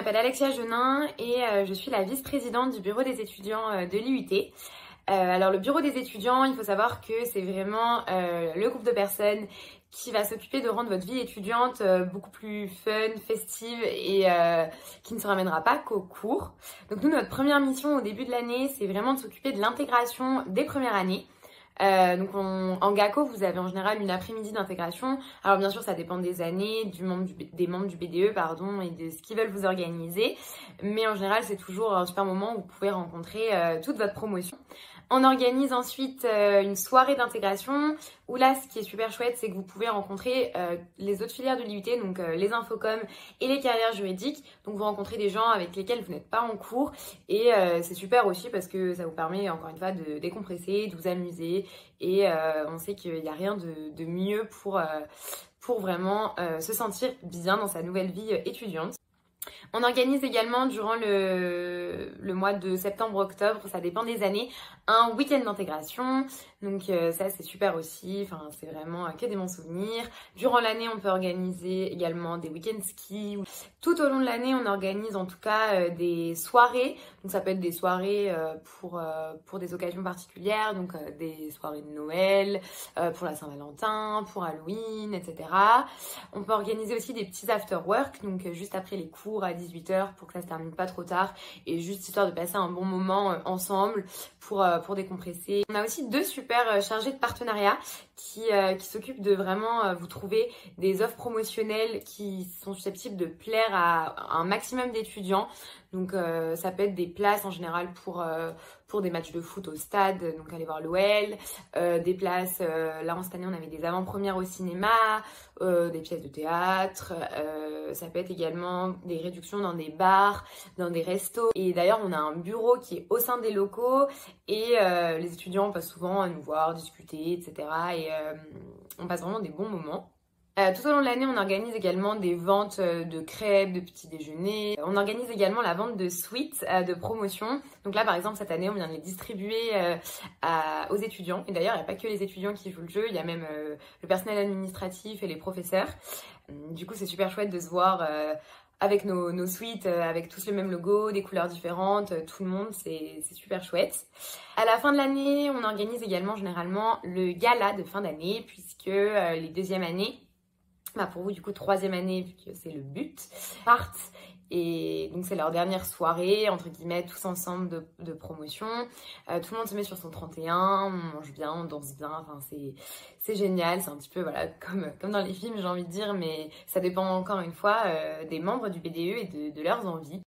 m'appelle Alexia Genin et je suis la vice-présidente du bureau des étudiants de l'IUT. Alors le bureau des étudiants, il faut savoir que c'est vraiment le groupe de personnes qui va s'occuper de rendre votre vie étudiante beaucoup plus fun, festive et qui ne se ramènera pas qu'aux cours. Donc nous, notre première mission au début de l'année, c'est vraiment de s'occuper de l'intégration des premières années. En GACO, vous avez en général une après-midi d'intégration. Alors bien sûr, ça dépend des années, des membres du BDE, pardon, et de ce qu'ils veulent vous organiser. Mais en général, c'est toujours un super moment où vous pouvez rencontrer toute votre promotion. On organise ensuite une soirée d'intégration où là, ce qui est super chouette, c'est que vous pouvez rencontrer les autres filières de l'IUT, donc les infocoms et les carrières juridiques. Donc vous rencontrez des gens avec lesquels vous n'êtes pas en cours et c'est super aussi parce que ça vous permet encore une fois de décompresser, de vous amuser et on sait qu'il n'y a rien de mieux pour vraiment se sentir bien dans sa nouvelle vie étudiante. On organise également durant le mois de septembre-octobre, ça dépend des années, un week-end d'intégration. Donc ça c'est super aussi, enfin c'est vraiment que des bons souvenirs. Durant l'année on peut organiser également des week-ends ski. Tout au long de l'année on organise en tout cas des soirées. Donc ça peut être des soirées pour des occasions particulières, donc des soirées de Noël, pour la Saint-Valentin, pour Halloween, etc. On peut organiser aussi des petits after-work, donc juste après les cours à 18h pour que ça se termine pas trop tard et juste histoire de passer un bon moment ensemble pour décompresser. On a aussi deux super chargés de partenariat qui s'occupent de vraiment vous trouver des offres promotionnelles qui sont susceptibles de plaire à un maximum d'étudiants. Donc ça peut être des places en général pour des matchs de foot au stade, donc aller voir l'OL, des places, là en cette année on avait des avant-premières au cinéma, des pièces de théâtre, ça peut être également des réductions dans des bars, dans des restos. Et d'ailleurs on a un bureau qui est au sein des locaux et les étudiants passent souvent nous voir, discuter, etc. Et on passe vraiment des bons moments. Tout au long de l'année, on organise également des ventes de crêpes, de petits déjeuners. On organise également la vente de sweets de promotion. Donc là, par exemple, cette année, on vient de les distribuer aux étudiants. Et d'ailleurs, il n'y a pas que les étudiants qui jouent le jeu, il y a même le personnel administratif et les professeurs. Du coup, c'est super chouette de se voir avec nos suites, avec tous le même logo, des couleurs différentes, tout le monde, c'est super chouette. À la fin de l'année, on organise également généralement le gala de fin d'année, puisque les deuxièmes années, pour vous du coup troisième année, vu que c'est le but, partent et donc c'est leur dernière soirée, entre guillemets, tous ensemble de promotion. Tout le monde se met sur son 31, on mange bien, on danse bien, enfin c'est génial, c'est un petit peu voilà comme dans les films j'ai envie de dire, mais ça dépend encore une fois des membres du BDE et de leurs envies.